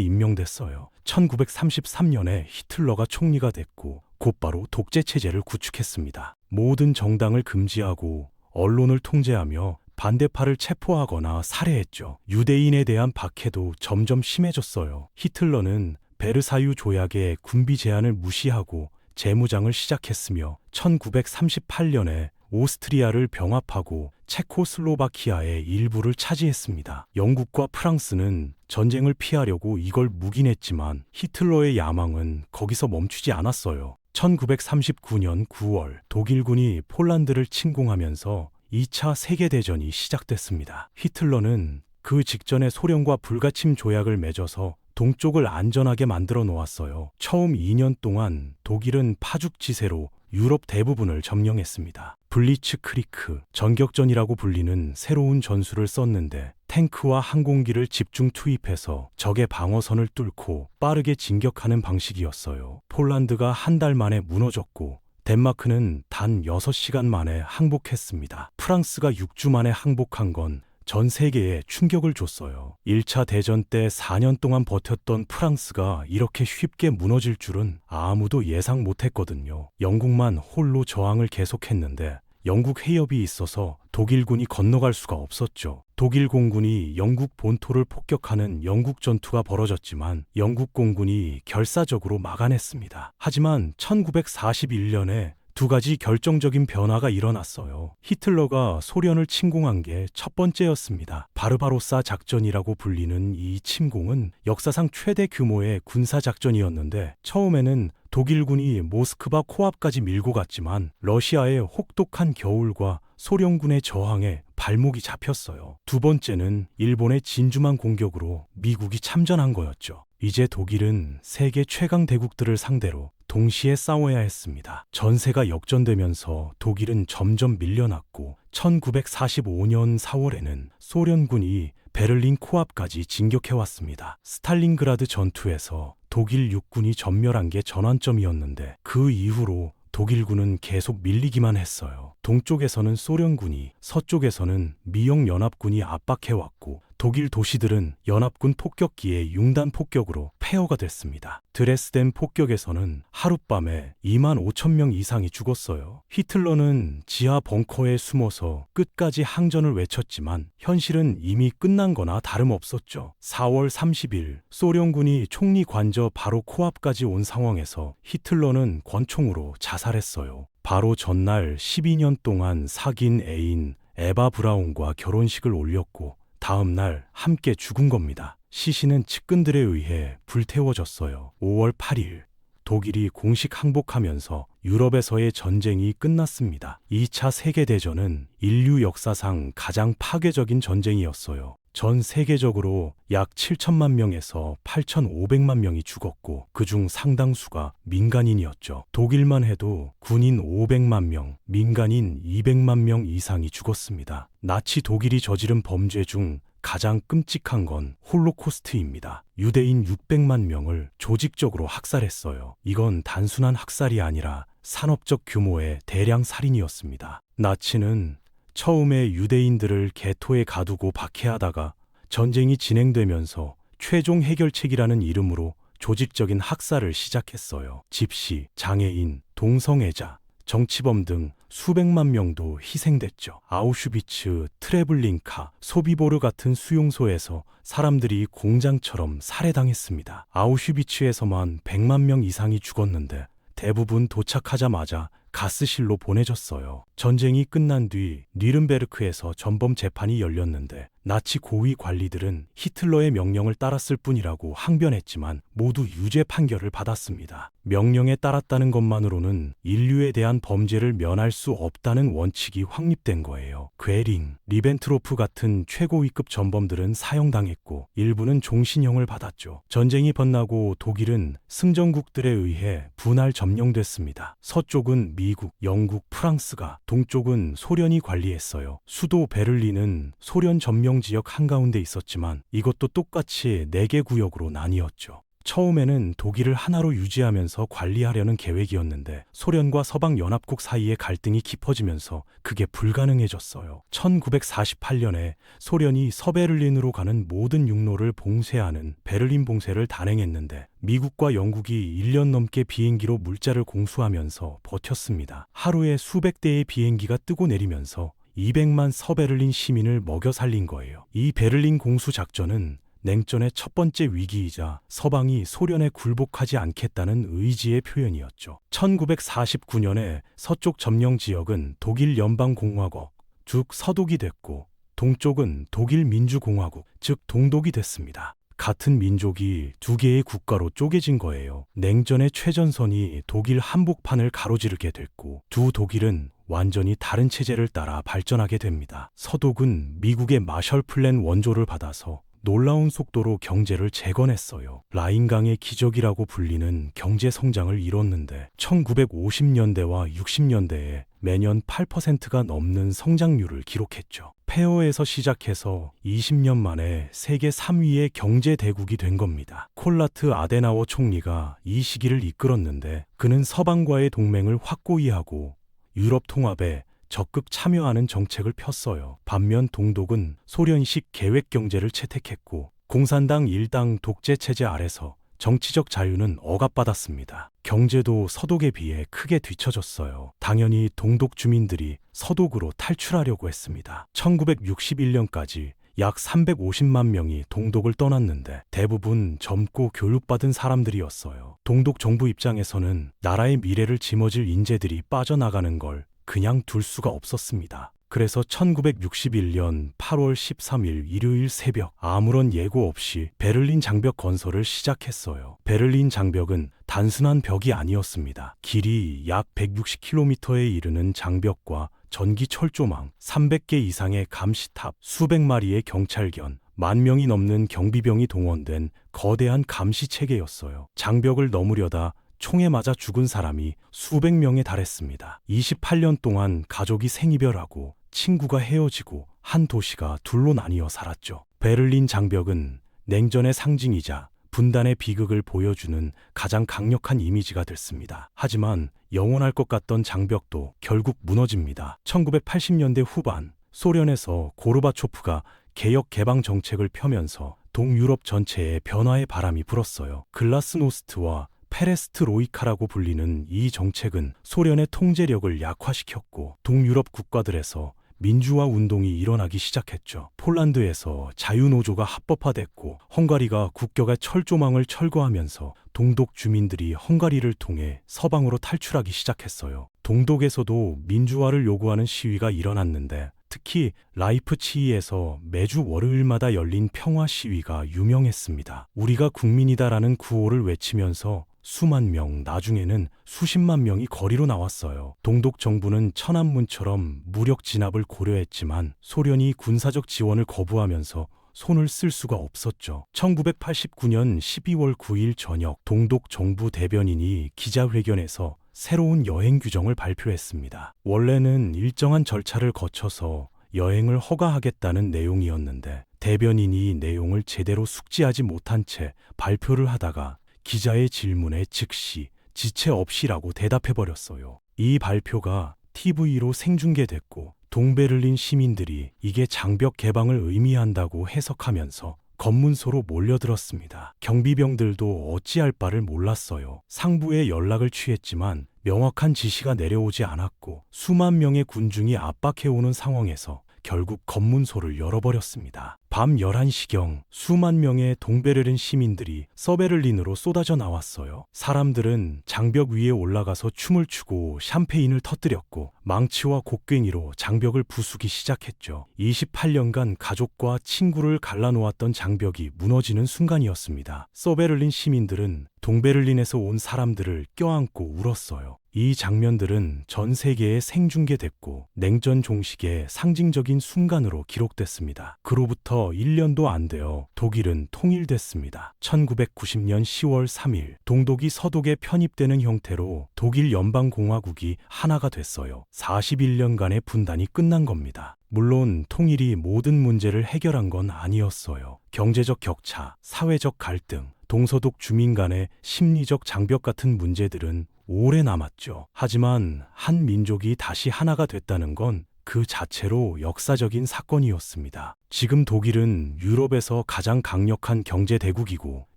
임명됐어요. 1933년에 히틀러가 총리가 됐고 곧바로 독재체제를 구축했습니다. 모든 정당을 금지하고 언론을 통제하며 반대파를 체포하거나 살해했죠. 유대인에 대한 박해도 점점 심해졌어요. 히틀러는 베르사유 조약의 군비 제한을 무시하고 재무장을 시작했으며 1938년에 오스트리아를 병합하고 체코슬로바키아의 일부를 차지했습니다. 영국과 프랑스는 전쟁을 피하려고 이걸 묵인했지만 히틀러의 야망은 거기서 멈추지 않았어요. 1939년 9월 독일군이 폴란드를 침공하면서 2차 세계대전이 시작됐습니다. 히틀러는 그 직전에 소련과 불가침 조약을 맺어서 동쪽을 안전하게 만들어 놓았어요. 처음 2년 동안 독일은 파죽지세로 유럽 대부분을 점령했습니다. 블리츠크리크, 전격전이라고 불리는 새로운 전술을 썼는데 탱크와 항공기를 집중 투입해서 적의 방어선을 뚫고 빠르게 진격하는 방식이었어요. 폴란드가 한 달 만에 무너졌고 덴마크는 단 6시간 만에 항복했습니다. 프랑스가 6주 만에 항복한 건 전 세계에 충격을 줬어요. 1차 대전 때 4년 동안 버텼던 프랑스가 이렇게 쉽게 무너질 줄은 아무도 예상 못했거든요. 영국만 홀로 저항을 계속했는데 영국 해협이 있어서 독일군이 건너갈 수가 없었죠. 독일 공군이 영국 본토를 폭격하는 영국 전투가 벌어졌지만 영국 공군이 결사적으로 막아냈습니다. 하지만 1941년에 두 가지 결정적인 변화가 일어났어요. 히틀러가 소련을 침공한 게 첫 번째였습니다. 바르바로사 작전이라고 불리는 이 침공은 역사상 최대 규모의 군사작전이었는데 처음에는 독일군이 모스크바 코앞까지 밀고 갔지만 러시아의 혹독한 겨울과 소련군의 저항에 발목이 잡혔어요. 두 번째는 일본의 진주만 공격으로 미국이 참전한 거였죠. 이제 독일은 세계 최강 대국들을 상대로 동시에 싸워야 했습니다. 전세가 역전되면서 독일은 점점 밀려났고 1945년 4월에는 소련군이 베를린 코앞까지 진격해왔습니다. 스탈린그라드 전투에서 독일 육군이 전멸한 게 전환점이었는데 그 이후로 독일군은 계속 밀리기만 했어요. 동쪽에서는 소련군이, 서쪽에서는 미영연합군이 압박해왔고 독일 도시들은 연합군 폭격기의 융단 폭격으로 폐허가 됐습니다. 드레스덴 폭격에서는 하룻밤에 2만 5천 명 이상이 죽었어요. 히틀러는 지하 벙커에 숨어서 끝까지 항전을 외쳤지만 현실은 이미 끝난 거나 다름없었죠. 4월 30일 소련군이 총리 관저 바로 코앞까지 온 상황에서 히틀러는 권총으로 자살했어요. 바로 전날 12년 동안 사귄 애인 에바 브라운과 결혼식을 올렸고 다음 날 함께 죽은 겁니다. 시신은 측근들에 의해 불태워졌어요. 5월 8일 독일이 공식 항복하면서 유럽에서의 전쟁이 끝났습니다. 2차 세계대전은 인류 역사상 가장 파괴적인 전쟁이었어요. 전 세계적으로 약 7천만 명에서 8,500만 명이 죽었고 그중 상당수가 민간인이었죠. 독일만 해도 군인 500만 명, 민간인 200만 명 이상이 죽었습니다. 나치 독일이 저지른 범죄 중 가장 끔찍한 건 홀로코스트입니다. 유대인 600만 명을 조직적으로 학살했어요. 이건 단순한 학살이 아니라 산업적 규모의 대량 살인이었습니다. 나치는 처음에 유대인들을 게토에 가두고 박해하다가 전쟁이 진행되면서 최종 해결책이라는 이름으로 조직적인 학살을 시작했어요. 집시, 장애인, 동성애자, 정치범 등 수백만 명도 희생됐죠. 아우슈비츠, 트레블링카, 소비보르 같은 수용소에서 사람들이 공장처럼 살해당했습니다. 아우슈비츠에서만 100만 명 이상이 죽었는데 대부분 도착하자마자 가스실로 보내졌어요. 전쟁이 끝난 뒤 뉘른베르크에서 전범 재판이 열렸는데 나치 고위 관리들은 히틀러의 명령을 따랐을 뿐이라고 항변했지만 모두 유죄 판결을 받았습니다. 명령에 따랐다는 것만으로는 인류에 대한 범죄를 면할 수 없다는 원칙이 확립된 거예요. 괴링, 리벤트로프 같은 최고위급 전범들은 사형당했고 일부는 종신형을 받았죠. 전쟁이 번나고 독일은 승전국들에 의해 분할 점령됐습니다. 서쪽은 미국, 영국, 프랑스가, 동쪽은 소련이 관리했어요. 수도 베를린은 소련 점령 지역 한가운데 있었지만 이것도 똑같이 4개 구역으로 나뉘었죠. 처음에는 독일을 하나로 유지하면서 관리하려는 계획이었는데 소련과 서방 연합국 사이의 갈등이 깊어지면서 그게 불가능해졌어요. 1948년에 소련이 서베를린으로 가는 모든 육로를 봉쇄하는 베를린 봉쇄를 단행했는데 미국과 영국이 1년 넘게 비행기로 물자를 공수하면서 버텼습니다. 하루에 수백 대의 비행기가 뜨고 내리면서 200만 서베를린 시민을 먹여 살린 거예요. 이 베를린 공수 작전은 냉전의 첫 번째 위기이자 서방이 소련에 굴복하지 않겠다는 의지의 표현이었죠. 1949년에 서쪽 점령 지역은 독일 연방공화국, 즉 서독이 됐고 동쪽은 독일 민주공화국, 즉 동독이 됐습니다. 같은 민족이 두 개의 국가로 쪼개진 거예요. 냉전의 최전선이 독일 한복판을 가로지르게 됐고 두 독일은 완전히 다른 체제를 따라 발전하게 됩니다. 서독은 미국의 마셜 플랜 원조를 받아서 놀라운 속도로 경제를 재건했어요. 라인강의 기적이라고 불리는 경제 성장을 이뤘는데 1950년대와 60년대에 매년 8%가 넘는 성장률을 기록했죠. 폐허에서 시작해서 20년 만에 세계 3위의 경제 대국이 된 겁니다. 콜라트 아데나워 총리가 이 시기를 이끌었는데 그는 서방과의 동맹을 확고히 하고 유럽 통합에 적극 참여하는 정책을 폈어요. 반면 동독은 소련식 계획 경제를 채택했고 공산당 일당 독재 체제 아래서 정치적 자유는 억압받았습니다. 경제도 서독에 비해 크게 뒤처졌어요. 당연히 동독 주민들이 서독으로 탈출하려고 했습니다. 1961년까지 약 350만 명이 동독을 떠났는데 대부분 젊고 교육받은 사람들이었어요. 동독 정부 입장에서는 나라의 미래를 짊어질 인재들이 빠져나가는 걸 그냥 둘 수가 없었습니다. 그래서 1961년 8월 13일 일요일 새벽 아무런 예고 없이 베를린 장벽 건설을 시작했어요. 베를린 장벽은 단순한 벽이 아니었습니다. 길이 약 160km에 이르는 장벽과 전기 철조망, 300개 이상의 감시탑, 수백 마리의 경찰견, 10,000명이 넘는 경비병이 동원된 거대한 감시 체계였어요. 장벽을 넘으려다 총에 맞아 죽은 사람이 수백 명에 달했습니다. 28년 동안 가족이 생이별하고 친구가 헤어지고 한 도시가 둘로 나뉘어 살았죠. 베를린 장벽은 냉전의 상징이자 분단의 비극을 보여주는 가장 강력한 이미지가 됐습니다. 하지만 영원할 것 같던 장벽도 결국 무너집니다. 1980년대 후반 소련에서 고르바초프가 개혁 개방 정책을 펴면서 동유럽 전체에 변화의 바람이 불었어요. 글라스노스트와 페레스트로이카라고 불리는 이 정책은 소련의 통제력을 약화시켰고 동유럽 국가들에서 민주화 운동이 일어나기 시작했죠. 폴란드에서 자유노조가 합법화됐고 헝가리가 국격의 철조망을 철거하면서 동독 주민들이 헝가리를 통해 서방으로 탈출하기 시작했어요. 동독에서도 민주화를 요구하는 시위가 일어났는데 특히 라이프치히에서 매주 월요일마다 열린 평화 시위가 유명했습니다. 우리가 국민이다라는 구호를 외치면서 수만 명, 나중에는 수십만 명이 거리로 나왔어요. 동독 정부는 천안문처럼 무력 진압을 고려했지만 소련이 군사적 지원을 거부하면서 손을 쓸 수가 없었죠. 1989년 12월 9일 저녁 동독 정부 대변인이 기자회견에서 새로운 여행 규정을 발표했습니다. 원래는 일정한 절차를 거쳐서 여행을 허가하겠다는 내용이었는데 대변인이 내용을 제대로 숙지하지 못한 채 발표를 하다가 기자의 질문에 즉시 지체 없이라고 대답해버렸어요. 이 발표가 TV로 생중계됐고 동베를린 시민들이 이게 장벽 개방을 의미한다고 해석하면서 검문소로 몰려들었습니다. 경비병들도 어찌할 바를 몰랐어요. 상부에 연락을 취했지만 명확한 지시가 내려오지 않았고 수만 명의 군중이 압박해오는 상황에서 결국 검문소를 열어버렸습니다. 밤 11시경 수만 명의 동베를린 시민들이 서베를린으로 쏟아져 나왔어요. 사람들은 장벽 위에 올라가서 춤을 추고 샴페인을 터뜨렸고 망치와 곡괭이로 장벽을 부수기 시작했죠. 28년간 가족과 친구를 갈라놓았던 장벽이 무너지는 순간이었습니다. 서베를린 시민들은 동베를린에서 온 사람들을 껴안고 울었어요. 이 장면들은 전 세계에 생중계됐고 냉전 종식의 상징적인 순간으로 기록됐습니다. 그로부터 1년도 안 되어 독일은 통일됐습니다. 1990년 10월 3일 동독이 서독에 편입되는 형태로 독일 연방공화국이 하나가 됐어요. 41년간의 분단이 끝난 겁니다. 물론 통일이 모든 문제를 해결한 건 아니었어요. 경제적 격차, 사회적 갈등, 동서독 주민 간의 심리적 장벽 같은 문제들은 오래 남았죠. 하지만 한 민족이 다시 하나가 됐다는 건 그 자체로 역사적인 사건이었습니다. 지금 독일은 유럽에서 가장 강력한 경제 대국이고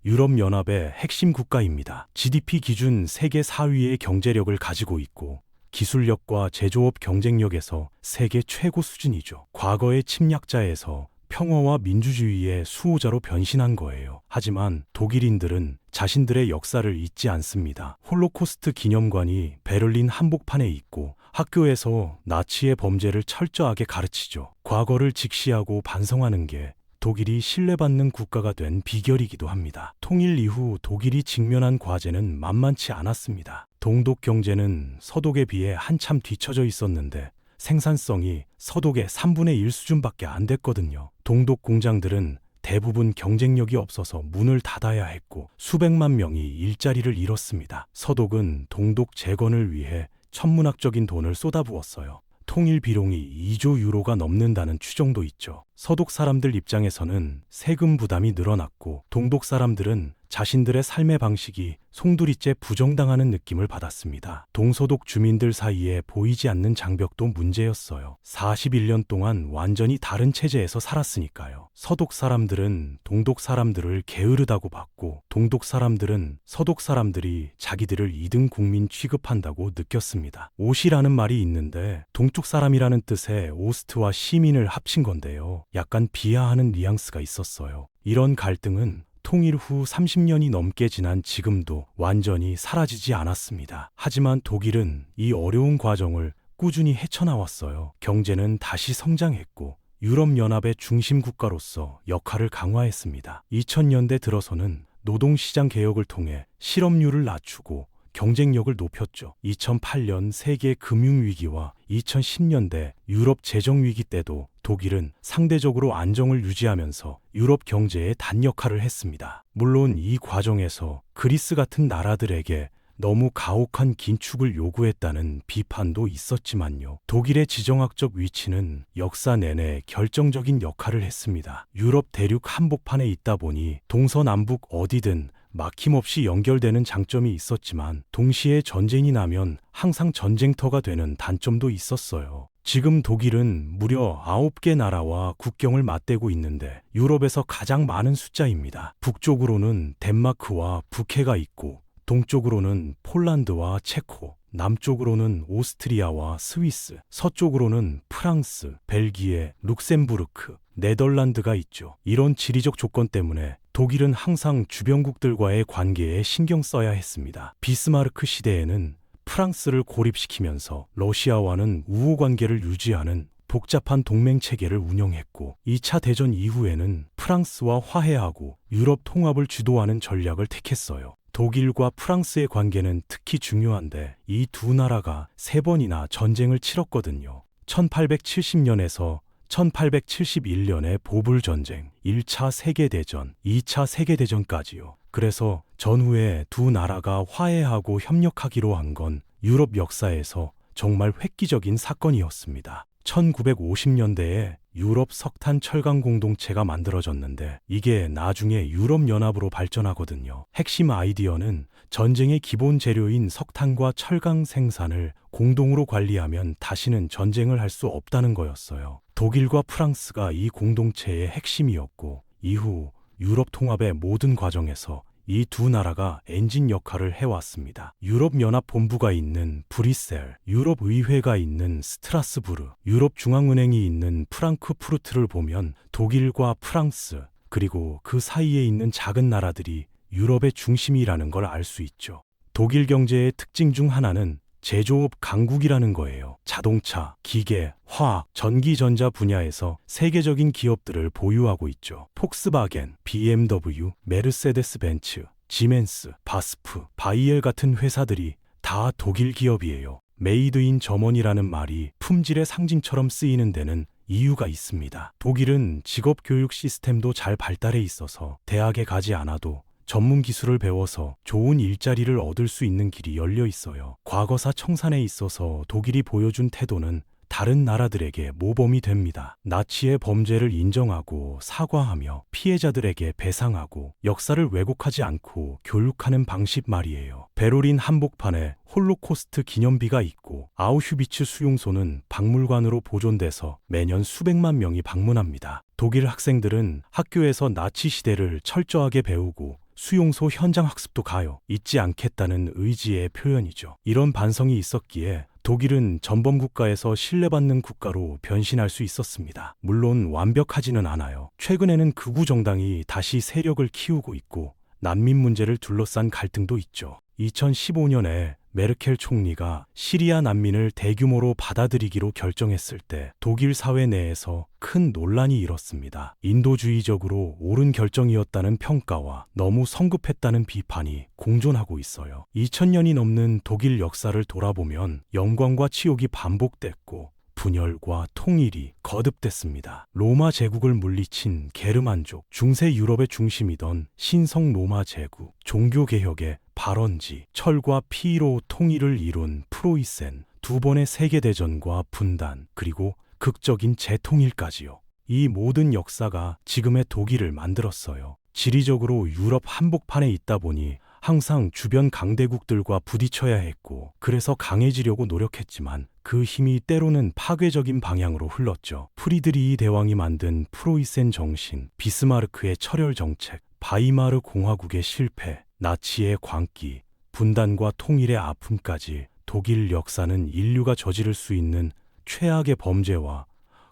유럽연합의 핵심 국가입니다. GDP 기준 세계 4위의 경제력을 가지고 있고 기술력과 제조업 경쟁력에서 세계 최고 수준이죠. 과거의 침략자에서 평화와 민주주의의 수호자로 변신한 거예요. 하지만 독일인들은 자신들의 역사를 잊지 않습니다. 홀로코스트 기념관이 베를린 한복판에 있고 학교에서 나치의 범죄를 철저하게 가르치죠. 과거를 직시하고 반성하는 게 독일이 신뢰받는 국가가 된 비결이기도 합니다. 통일 이후 독일이 직면한 과제는 만만치 않았습니다. 동독 경제는 서독에 비해 한참 뒤처져 있었는데 생산성이 서독의 3분의 1 수준밖에 안 됐거든요. 동독 공장들은 대부분 경쟁력이 없어서 문을 닫아야 했고 수백만 명이 일자리를 잃었습니다. 서독은 동독 재건을 위해 천문학적인 돈을 쏟아부었어요. 통일 비용이 2조 유로가 넘는다는 추정도 있죠. 서독 사람들 입장에서는 세금 부담이 늘어났고 동독 사람들은 자신들의 삶의 방식이 송두리째 부정당하는 느낌을 받았습니다. 동서독 주민들 사이에 보이지 않는 장벽도 문제였어요. 41년 동안 완전히 다른 체제에서 살았으니까요. 서독 사람들은 동독 사람들을 게으르다고 봤고 동독 사람들은 서독 사람들이 자기들을 2등 국민 취급한다고 느꼈습니다. 옷이라는 말이 있는데 동쪽 사람이라는 뜻의 오스트와 시민을 합친 건데요. 약간 비하하는 뉘앙스가 있었어요. 이런 갈등은 통일 후 30년이 넘게 지난 지금도 완전히 사라지지 않았습니다. 하지만 독일은 이 어려운 과정을 꾸준히 헤쳐나왔어요. 경제는 다시 성장했고 유럽연합의 중심 국가로서 역할을 강화했습니다. 2000년대 들어서는 노동시장 개혁을 통해 실업률을 낮추고 경쟁력을 높였죠. 2008년 세계 금융위기와 2010년대 유럽 재정위기 때도 독일은 상대적으로 안정을 유지하면서 유럽 경제에 단역할을 했습니다. 물론 이 과정에서 그리스 같은 나라들에게 너무 가혹한 긴축을 요구했다는 비판도 있었지만요. 독일의 지정학적 위치는 역사 내내 결정적인 역할을 했습니다. 유럽 대륙 한복판에 있다 보니 동서남북 어디든 막힘없이 연결되는 장점이 있었지만 동시에 전쟁이 나면 항상 전쟁터가 되는 단점도 있었어요. 지금 독일은 무려 9개 나라와 국경을 맞대고 있는데 유럽에서 가장 많은 숫자입니다. 북쪽으로는 덴마크와 북해가 있고 동쪽으로는 폴란드와 체코, 남쪽으로는 오스트리아와 스위스, 서쪽으로는 프랑스, 벨기에, 룩셈부르크, 네덜란드가 있죠. 이런 지리적 조건 때문에 독일은 항상 주변국들과의 관계에 신경 써야 했습니다. 비스마르크 시대에는 프랑스를 고립시키면서 러시아와는 우호 관계를 유지하는 복잡한 동맹 체계를 운영했고 2차 대전 이후에는 프랑스와 화해하고 유럽 통합을 주도하는 전략을 택했어요. 독일과 프랑스의 관계는 특히 중요한데 이 두 나라가 3번이나 전쟁을 치렀거든요. 1870년에서 1871년의 보불전쟁, 1차 세계대전, 2차 세계대전까지요. 그래서 전후에 두 나라가 화해하고 협력하기로 한 건 유럽 역사에서 정말 획기적인 사건이었습니다. 1950년대에 유럽 석탄 철강 공동체가 만들어졌는데 이게 나중에 유럽연합으로 발전하거든요. 핵심 아이디어는 전쟁의 기본 재료인 석탄과 철강 생산을 공동으로 관리하면 다시는 전쟁을 할 수 없다는 거였어요. 독일과 프랑스가 이 공동체의 핵심이었고 이후 유럽 통합의 모든 과정에서 이 두 나라가 엔진 역할을 해왔습니다. 유럽연합 본부가 있는 브뤼셀, 유럽의회가 있는 스트라스부르, 유럽중앙은행이 있는 프랑크푸르트를 보면 독일과 프랑스, 그리고 그 사이에 있는 작은 나라들이 유럽의 중심이라는 걸 알 수 있죠. 독일 경제의 특징 중 하나는 제조업 강국이라는 거예요. 자동차, 기계, 화학, 전기전자 분야에서 세계적인 기업들을 보유하고 있죠. 폭스바겐, BMW, 메르세데스 벤츠, 지멘스, 바스프, 바이엘 같은 회사들이 다 독일 기업이에요. 메이드 인 저머니라는 말이 품질의 상징처럼 쓰이는 데는 이유가 있습니다. 독일은 직업 교육 시스템도 잘 발달해 있어서 대학에 가지 않아도 전문 기술을 배워서 좋은 일자리를 얻을 수 있는 길이 열려 있어요. 과거사 청산에 있어서 독일이 보여준 태도는 다른 나라들에게 모범이 됩니다. 나치의 범죄를 인정하고 사과하며 피해자들에게 배상하고 역사를 왜곡하지 않고 교육하는 방식 말이에요. 베를린 한복판에 홀로코스트 기념비가 있고 아우슈비츠 수용소는 박물관으로 보존돼서 매년 수백만 명이 방문합니다. 독일 학생들은 학교에서 나치 시대를 철저하게 배우고 수용소 현장 학습도 가요. 잊지 않겠다는 의지의 표현이죠. 이런 반성이 있었기에 독일은 전범국가에서 신뢰받는 국가로 변신할 수 있었습니다. 물론 완벽하지는 않아요. 최근에는 극우 정당이 다시 세력을 키우고 있고 난민 문제를 둘러싼 갈등도 있죠. 2015년에 메르켈 총리가 시리아 난민을 대규모로 받아들이기로 결정했을 때 독일 사회 내에서 큰 논란이 일었습니다. 인도주의적으로 옳은 결정이었다는 평가와 너무 성급했다는 비판이 공존하고 있어요. 2000년이 넘는 독일 역사를 돌아보면 영광과 치욕이 반복됐고 분열과 통일이 거듭됐습니다. 로마 제국을 물리친 게르만족, 중세 유럽의 중심이던 신성 로마 제국, 종교개혁의 발원지, 철과 피로 통일을 이룬 프로이센, 두 번의 세계대전과 분단, 그리고 극적인 재통일까지요. 이 모든 역사가 지금의 독일을 만들었어요. 지리적으로 유럽 한복판에 있다 보니 항상 주변 강대국들과 부딪혀야 했고, 그래서 강해지려고 노력했지만 그 힘이 때로는 파괴적인 방향으로 흘렀죠. 프리드리히 대왕이 만든 프로이센 정신, 비스마르크의 철혈 정책, 바이마르 공화국의 실패, 나치의 광기, 분단과 통일의 아픔까지 독일 역사는 인류가 저지를 수 있는 최악의 범죄와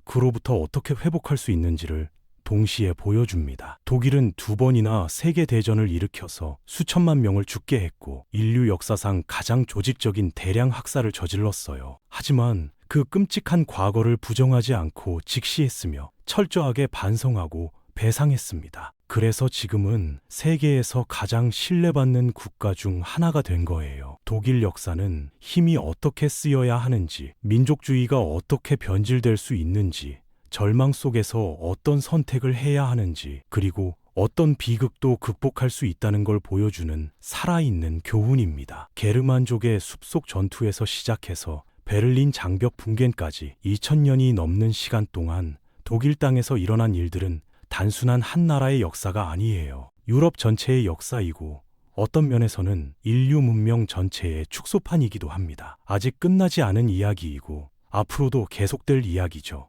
그로부터 어떻게 회복할 수 있는지를 동시에 보여줍니다. 독일은 두 번이나 세계대전을 일으켜서 수천만 명을 죽게 했고 인류 역사상 가장 조직적인 대량 학살을 저질렀어요. 하지만 그 끔찍한 과거를 부정하지 않고 직시했으며 철저하게 반성하고 배상했습니다. 그래서 지금은 세계에서 가장 신뢰받는 국가 중 하나가 된 거예요. 독일 역사는 힘이 어떻게 쓰여야 하는지, 민족주의가 어떻게 변질될 수 있는지, 절망 속에서 어떤 선택을 해야 하는지, 그리고 어떤 비극도 극복할 수 있다는 걸 보여주는 살아있는 교훈입니다. 게르만족의 숲속 전투에서 시작해서 베를린 장벽 붕괴까지 2000년이 넘는 시간 동안 독일 땅에서 일어난 일들은 단순한 한 나라의 역사가 아니에요. 유럽 전체의 역사이고 어떤 면에서는 인류 문명 전체의 축소판이기도 합니다. 아직 끝나지 않은 이야기이고 앞으로도 계속될 이야기죠.